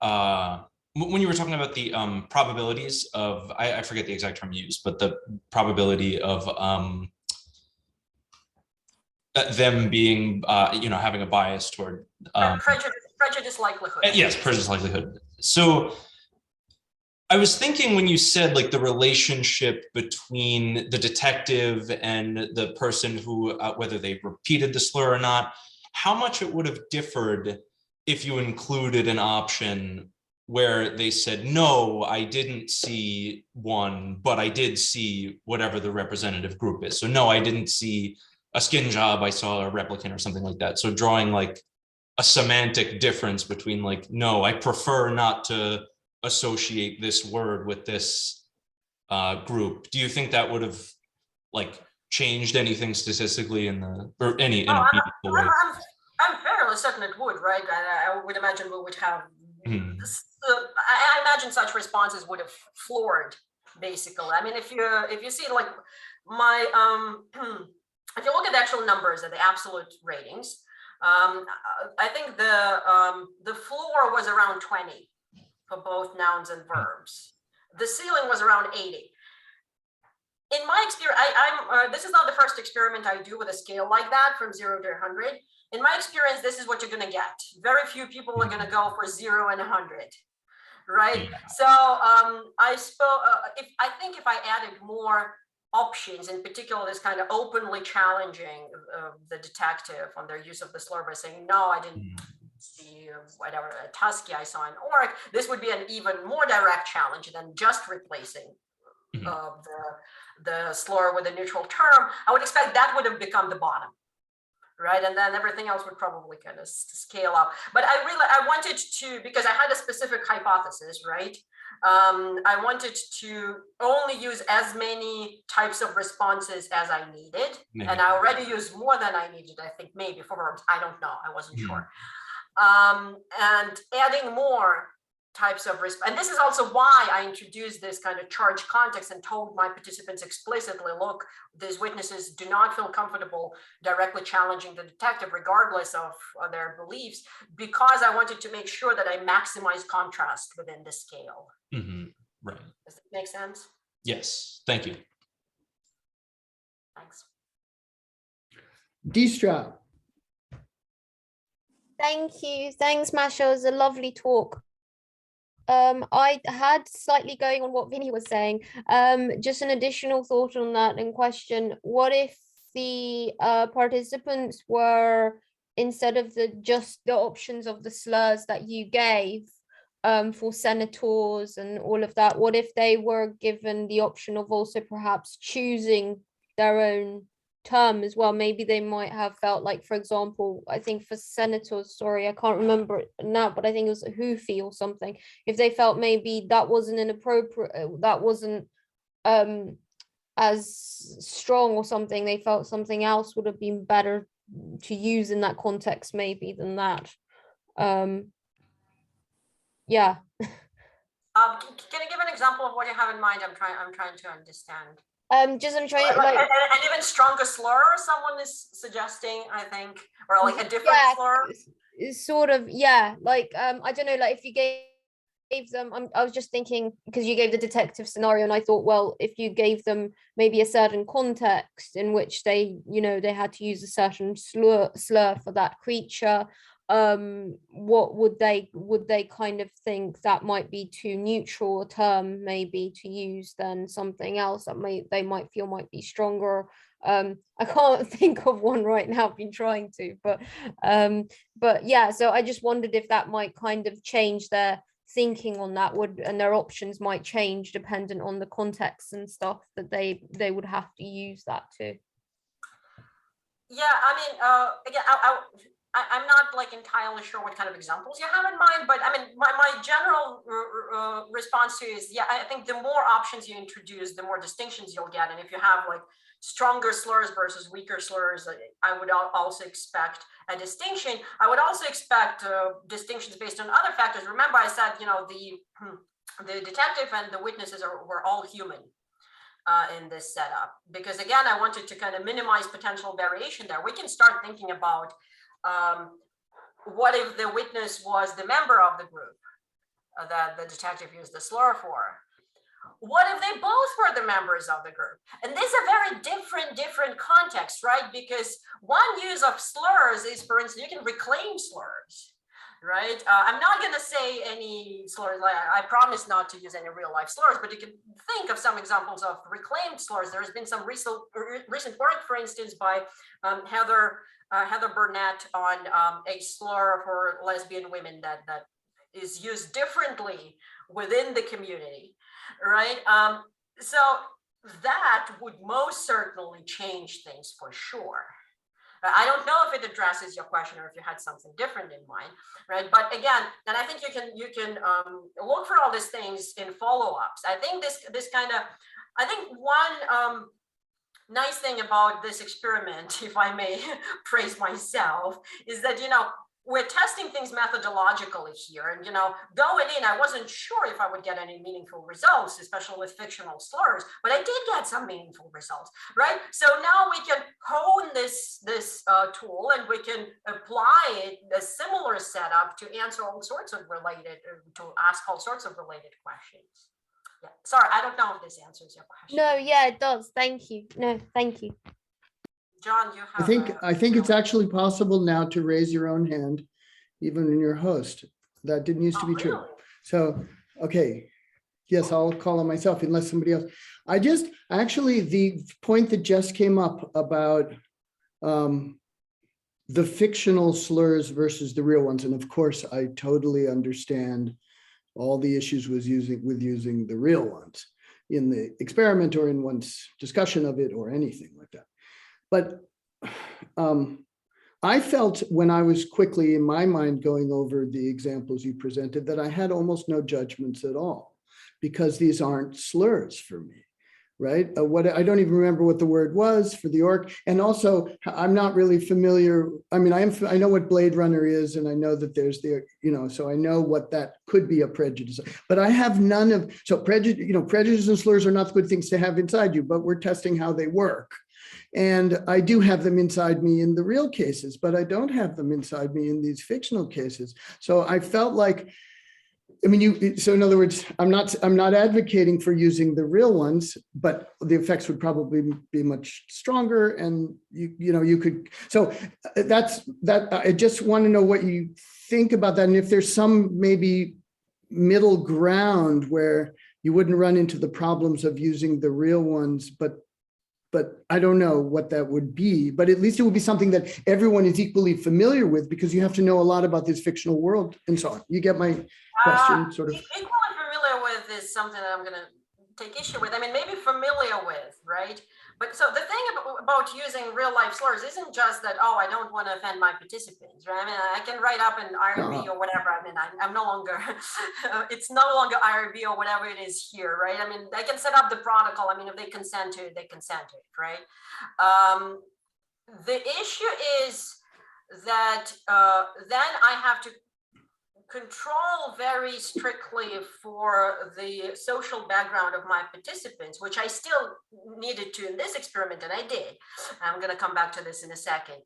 when you were talking about the probabilities of, I forget the exact term you used, but the probability of them being, you know, having a bias toward prejudice likelihood. Yes, prejudice likelihood. So I was thinking when you said like the relationship between the detective and the person who, whether they repeated the slur or not, how much it would have differed if you included an option where they said, no, I didn't see one, but I did see whatever the representative group is. So no, I didn't see a skin job, I saw a replicant or something like that. So drawing like a semantic difference between like, no, I prefer not to associate this word with this group. Do you think that would have like changed anything statistically in the, or any in a meaningful way? I'm fairly certain it would, right? I would imagine we would have, I imagine such responses would have floored, basically. I mean, if you see like my, if you look at the actual numbers and the absolute ratings, I think the floor was around 20 for both nouns and verbs. The ceiling was around 80. In my experience, this is not the first experiment I do with a scale like that from 0 to 100. In my experience, this is what you're going to get. Very few people are going to go for 0 and 100, right? So I think if I added more options, in particular, this kind of openly challenging the detective on their use of the slur by saying, no, I didn't see whatever a tusky, I saw an orc. This would be an even more direct challenge than just replacing the slur with a neutral term. I would expect that would have become the bottom, right? And then everything else would probably kind of scale up. But I wanted to, because I had a specific hypothesis, right? I wanted to only use as many types of responses as I needed. And I already used more than I needed, I think, maybe for verbs. I don't know. I wasn't sure. And adding more types of response. And this is also why I introduced this kind of charged context and told my participants explicitly, look, these witnesses do not feel comfortable directly challenging the detective, regardless of their beliefs, because I wanted to make sure that I maximize contrast within the scale. Right. Does that make sense? Yes. Thank you. Thanks. D-Strap. Thank you. Thanks, Masha. It was a lovely talk. I had slightly going on what Vinny was saying, just an additional thought on that and question, what if the participants were, instead of just the options of the slurs that you gave for senators and all of that, what if they were given the option of also perhaps choosing their own term as well? Maybe they might have felt like, for example, I think for senators, sorry, I can't remember it now, but I think it was a hoofy or something. If they felt maybe that wasn't inappropriate, that wasn't as strong or something, they felt something else would have been better to use in that context maybe than that. Yeah. Can you give an example of what you have in mind? I'm trying to understand. I'm trying like an even stronger slur someone is suggesting, I think, or like a different slur. It's sort of, yeah, like I don't know, like if you gave them, I was just thinking, because you gave the detective scenario and I thought, well, if you gave them maybe a certain context in which they, you know, they had to use a certain slur for that creature, what would they kind of think that might be too neutral a term maybe to use than something else that they might feel might be stronger. I can't think of one right now. I've been trying to, but yeah, so I just wondered if that might kind of change their thinking on that, and their options might change dependent on the context and stuff that they would have to use that to. Yeah, I mean, again, I'm not like entirely sure what kind of examples you have in mind, but I mean, my general response to is, yeah, I think the more options you introduce, the more distinctions you'll get. And if you have like stronger slurs versus weaker slurs, I would also expect a distinction. I would also expect distinctions based on other factors. Remember, I said, you know, the detective and the witnesses were all human in this setup, because again, I wanted to kind of minimize potential variation there. We can start thinking about what if the witness was the member of the group that the detective used the slur for? What if they both were the members of the group? And this is a very different context, right? Because one use of slurs is, for instance, you can reclaim slurs, right? I'm not going to say any slurs, like, I promise not to use any real life slurs, but you can think of some examples of reclaimed slurs. There's been some recent work, for instance, by Heather Burnett on a slur for lesbian women that is used differently within the community, right? So that would most certainly change things for sure. I don't know if it addresses your question or if you had something different in mind, right? But again, and I think you can look for all these things in follow-ups. I think this kind of, I think one nice thing about this experiment, if I may praise myself, is that, you know, we're testing things methodologically here. And, you know, going in, I wasn't sure if I would get any meaningful results, especially with fictional slurs, but I did get some meaningful results, right? So now we can hone this tool and we can apply it, a similar setup to answer all sorts of related, to ask all sorts of related questions. Yeah. Sorry, I don't know if this answers your question. No, yeah, it does. Thank you. No, thank you. John, you have I think it's actually possible now to raise your own hand, even when you're host. That didn't used to be true. Really? So, okay. Yes, I'll call on myself unless somebody else. Actually, the point that just came up about the fictional slurs versus the real ones. And of course, I totally understand all the issues with using the real ones in the experiment or in one's discussion of it or anything like that. But I felt when I was quickly in my mind going over the examples you presented that I had almost no judgments at all. because these aren't slurs for me, right? What I don't even remember what the word was for the orc. And also, I'm not really familiar. I mean, I know what Blade Runner is, and I know that there's the, so I know what that could be a prejudice. But I have none of, so prejudice, prejudice and slurs are not good things to have inside you, but we're testing how they work. And I do have them inside me in the real cases, but I don't have them inside me in these fictional cases. So I felt like, so in other words, I'm not advocating for using the real ones, but the effects would probably be much stronger, and you could. So that's that. I just want to know what you think about that, and if there's some maybe middle ground where you wouldn't run into the problems of using the real ones, but I don't know what that would be. But at least it would be something that everyone is equally familiar with, because you have to know a lot about this fictional world and so on. You get my question, sort of. Equally familiar with is something that I'm going to take issue with. I mean, maybe familiar with, right? But so the thing about using real life slurs isn't just that, oh, I don't want to offend my participants, right? I mean, I can write up an IRB or whatever. I mean, I'm no longer, it's no longer IRB or whatever it is here, right? I mean, I can set up the protocol. I mean, if they consent to it, they consent to it, right? The issue is that then I have to control very strictly for the social background of my participants, which I still needed to in this experiment, and I did. I'm going to come back to this in a second.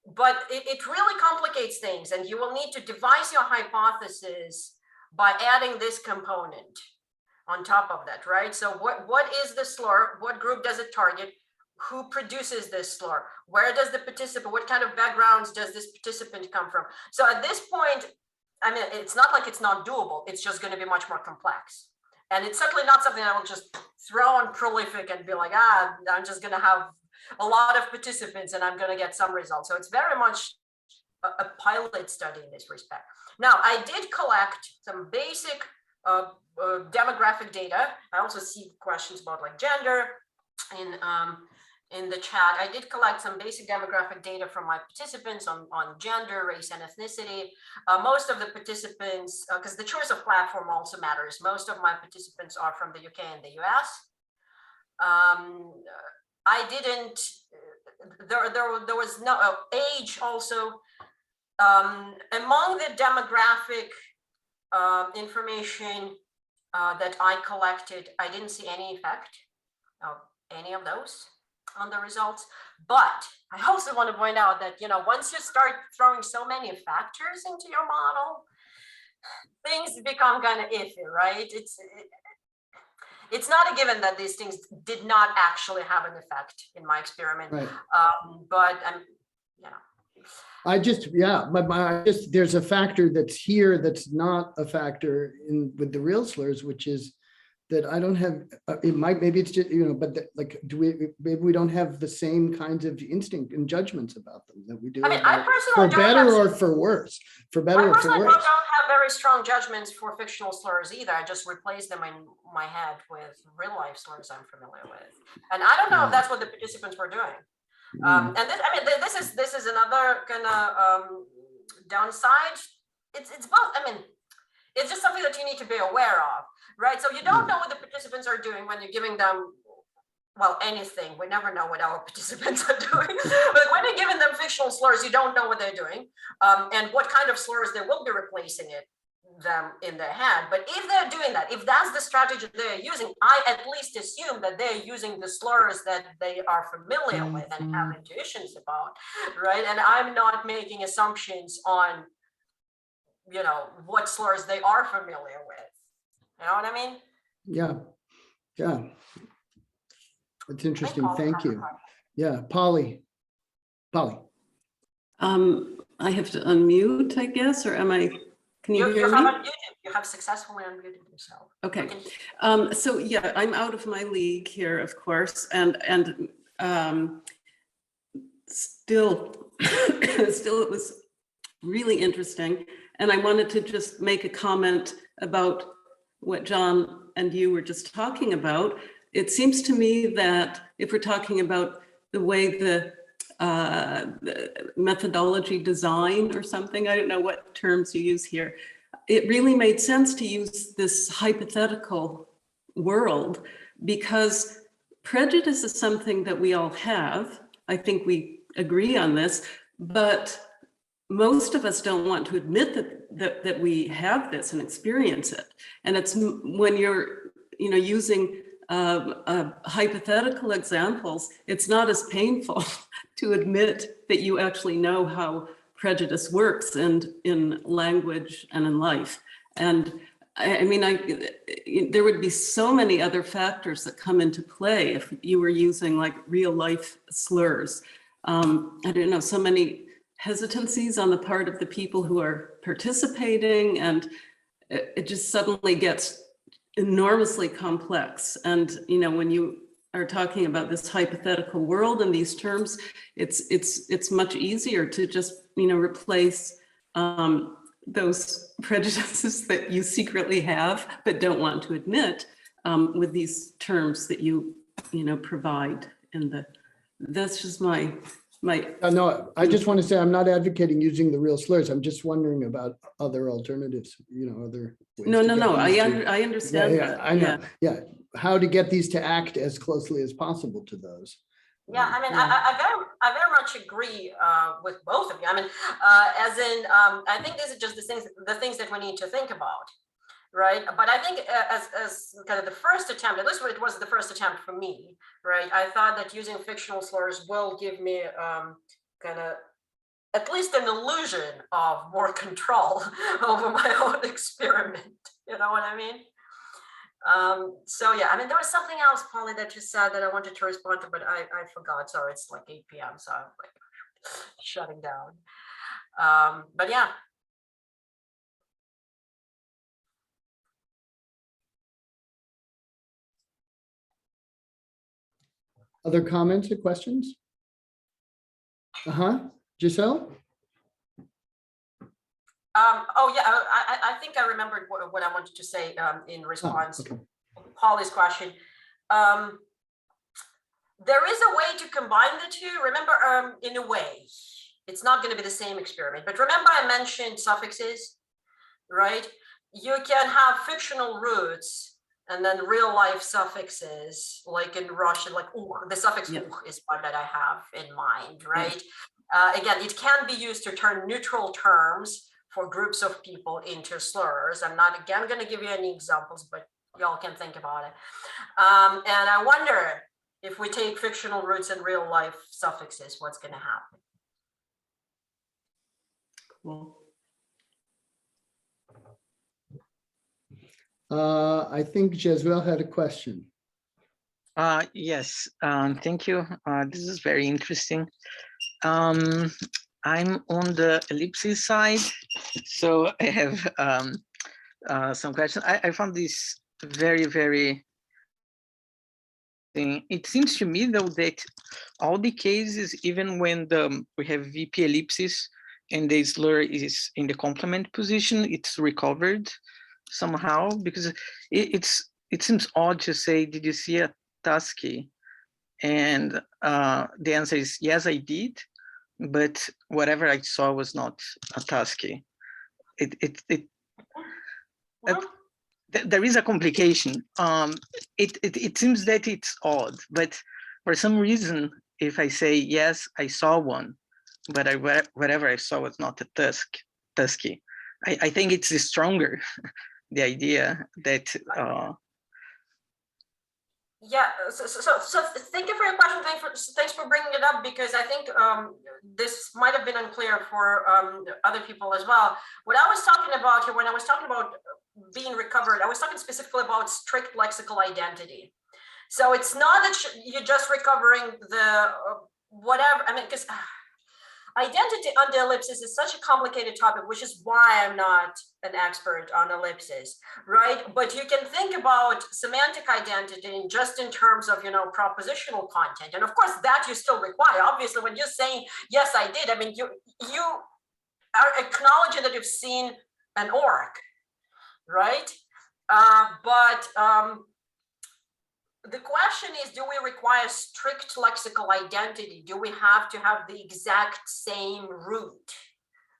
But it really complicates things, and you will need to devise your hypothesis by adding this component on top of that, right? So what is the slur? What group does it target? Who produces this slur? Where does the participant, what kind of backgrounds does this participant come from? So at this point, I mean, it's not like it's not doable. It's just going to be much more complex. And it's certainly not something I will just throw on Prolific and be like, I'm just going to have a lot of participants and I'm going to get some results. So it's very much a pilot study in this respect. Now, I did collect some basic demographic data. I also see questions about like gender in the chat. I did collect some basic demographic data from my participants on gender, race, and ethnicity. Most of the participants, because the choice of platform also matters, most of my participants are from the UK and the US. I didn't, there was no age also. Among the demographic information that I collected, I didn't see any effect of any of those on the results. But I also want to point out that, once you start throwing so many factors into your model, things become kind of iffy, right? It's not a given that these things did not actually have an effect in my experiment. Right. But there's a factor that's here that's not a factor with the real slurs, which is that I don't have, maybe it's just, but maybe we don't have the same kinds of instinct and judgments about them that we do. I mean, I personally for better or for worse, for better or for worse. I personally don't have very strong judgments for fictional slurs either. I just replace them in my head with real life slurs I'm familiar with. And I don't know if that's what the participants were doing. And this is another kind of downside. It's both, it's just something that you need to be aware of, right? So you don't know what the participants are doing when you're giving them, well, anything. We never know what our participants are doing. But when you're giving them fictional slurs, you don't know what they're doing and what kind of slurs they will be replacing them in their head. But if they're doing that, if that's the strategy they're using, I at least assume that they're using the slurs that they are familiar with and have intuitions about, right? And I'm not making assumptions on what slurs they are familiar with. You know what I mean? Yeah. It's interesting. Thank you. Yeah, Polly. I have to unmute, I guess, or can you hear me? Unmuted. You have successfully unmuted yourself. Okay. So yeah, I'm out of my league here, of course, and still it was really interesting. And I wanted to just make a comment about what John and you were just talking about. It seems to me that if we're talking about the way the methodology design or something, I don't know what terms you use here, it really made sense to use this hypothetical world, because prejudice is something that we all have. I think we agree on this, but most of us don't want to admit that we have this and experience it. And it's when you're, using hypothetical examples, it's not as painful to admit that you actually know how prejudice works and in language and in life. And I mean, there would be so many other factors that come into play if you were using like real life slurs. I don't know, so many hesitancies on the part of the people who are participating, and it just suddenly gets enormously complex. And when you are talking about this hypothetical world in these terms, it's much easier to just replace those prejudices that you secretly have but don't want to admit with these terms that you provide in the. That's just my. No, I just want to say I'm not advocating using the real slurs. I'm just wondering about other alternatives, other ways. No. I I understand. Yeah, I know. Yeah, how to get these to act as closely as possible to those. Yeah, I mean, I very much agree with both of you. I mean, as in, I think these are just the things that we need to think about, right? But I think as kind of the first attempt, at least it was the first attempt for me, right? I thought that using fictional slurs will give me kind of at least an illusion of more control over my own experiment. You know what I mean? So yeah, I mean, there was something else, Polly, that you said that I wanted to respond to, but I forgot. Sorry, it's like 8 p.m. So I'm like shutting down. But yeah. Other comments or questions? Giselle? Oh yeah, I think I remembered what I wanted to say in response to Polly's question. There is a way to combine the two. Remember, in a way, it's not going to be the same experiment. But remember, I mentioned suffixes, right? You can have fictional roots and then real life suffixes, like in Russian, like the suffix is one that I have in mind, right? Again, it can be used to turn neutral terms for groups of people into slurs. I'm not again going to give you any examples, but y'all can think about it. And I wonder if we take fictional roots and real life suffixes, what's going to happen? Cool. I think Jezreel had a question. Yes, thank you. This is very interesting. I'm on the ellipsis side, so I have some questions. I found this very, very thing. It seems to me though that all the cases, even when we have VP ellipsis and the slur is in the complement position, it's recovered somehow, because it seems odd to say, did you see a Tusky? And the answer is yes, I did, but whatever I saw was not a Tusky. There is a complication. It seems that it's odd, but for some reason, if I say yes, I saw one, but whatever I saw was not a Tusky, I think it's stronger. The idea that so thank you for your question. Thanks for bringing it up, because I think this might have been unclear for other people as well. What I was talking about here, when I was talking about being recovered, I was talking specifically about strict lexical identity. So it's not that you're just recovering the whatever. I mean, because identity under ellipsis is such a complicated topic, which is why I'm not an expert on ellipsis, right? But you can think about semantic identity just in terms of, propositional content. And of course, that you still require. Obviously, when you're saying, yes, I did, I mean, you are acknowledging that you've seen an orc, right? The question is, do we require strict lexical identity? Do we have to have the exact same root,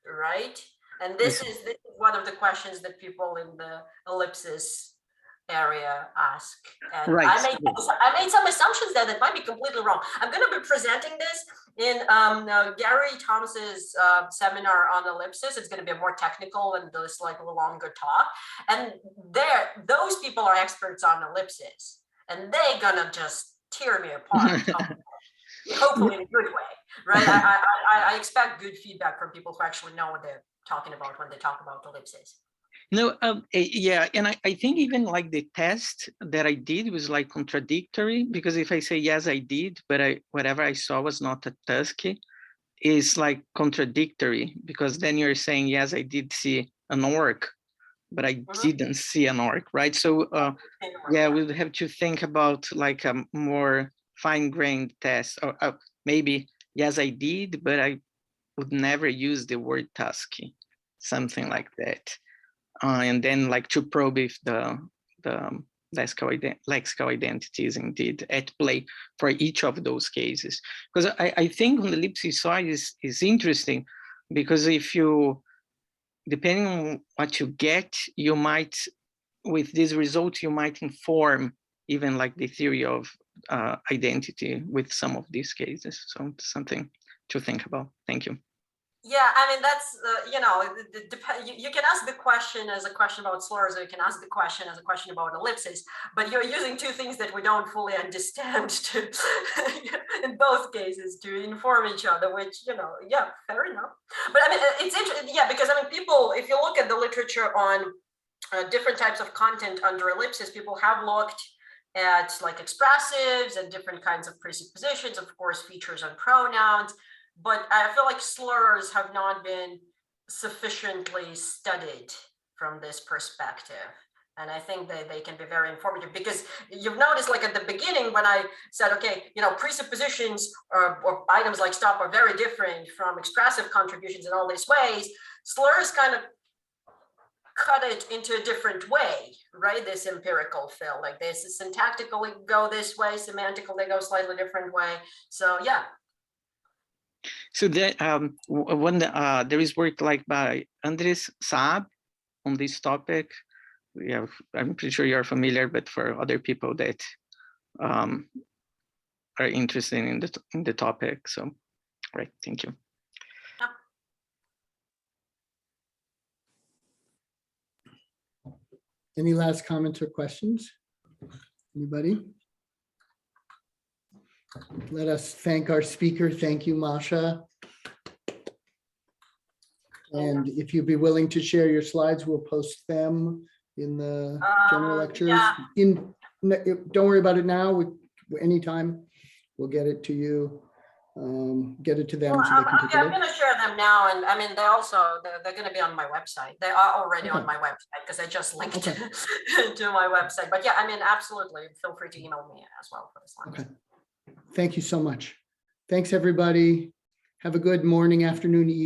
right? And this is one of the questions that people in the ellipsis area ask. And Right. I made some assumptions there that might be completely wrong. I'm going to be presenting this in Gary Thomas's seminar on ellipsis. It's going to be a more technical and this like a longer talk. And those people are experts on ellipsis, and they're going to just tear me apart. Hopefully in a good way, right? I expect good feedback from people who actually know what they're talking about when they talk about ellipses. No, yeah, and I think even like the test that I did was like contradictory, because if I say yes, I did, but whatever I saw was not a Tusky, is like contradictory, because then you're saying yes, I did see an orc, but I didn't see an orc, right? So yeah, we'll have to think about like a more fine-grained test, or maybe yes, I did, but I would never use the word Tusky, something like that. And then like to probe if the lexical identity is indeed at play for each of those cases. Because I think on the ellipsis side is interesting, because if you, depending on what you get, you might, with these results, you might inform even like the theory of identity with some of these cases. So it's something to think about. Thank you. Yeah, I mean, that's, you can ask the question as a question about slurs, or you can ask the question as a question about ellipses, but you're using two things that we don't fully understand to, in both cases, to inform each other, which, yeah, fair enough. But I mean, it's interesting, yeah, because I mean, people, if you look at the literature on different types of content under ellipses, people have looked at like expressives and different kinds of presuppositions, of course, features and pronouns. But I feel like slurs have not been sufficiently studied from this perspective. And I think they can be very informative, because you've noticed like at the beginning when I said, okay, presuppositions or items like stop are very different from expressive contributions in all these ways. Slurs kind of cut it into a different way, right? This empirical fill, like this syntactically go this way, semantically they go slightly different way. So yeah. So that there is work like by Andres Saab on this topic. Yeah, I'm pretty sure you're familiar, but for other people that are interested in the topic. So, right, thank you. Any last comments or questions? Anybody? Let us thank our speaker. Thank you, Masha. And if you'd be willing to share your slides, we'll post them in the general lectures. Yeah. Don't worry about it now. Anytime we'll get it to you, get it to them so they can take a I'm look. going to share them now, and I mean they're going to be on my website. They are already on my website because I just linked to my website. But yeah, I mean, absolutely, feel free to email me as well for this one. Okay. Thank you so much. Thanks, everybody. Have a good morning, afternoon, evening.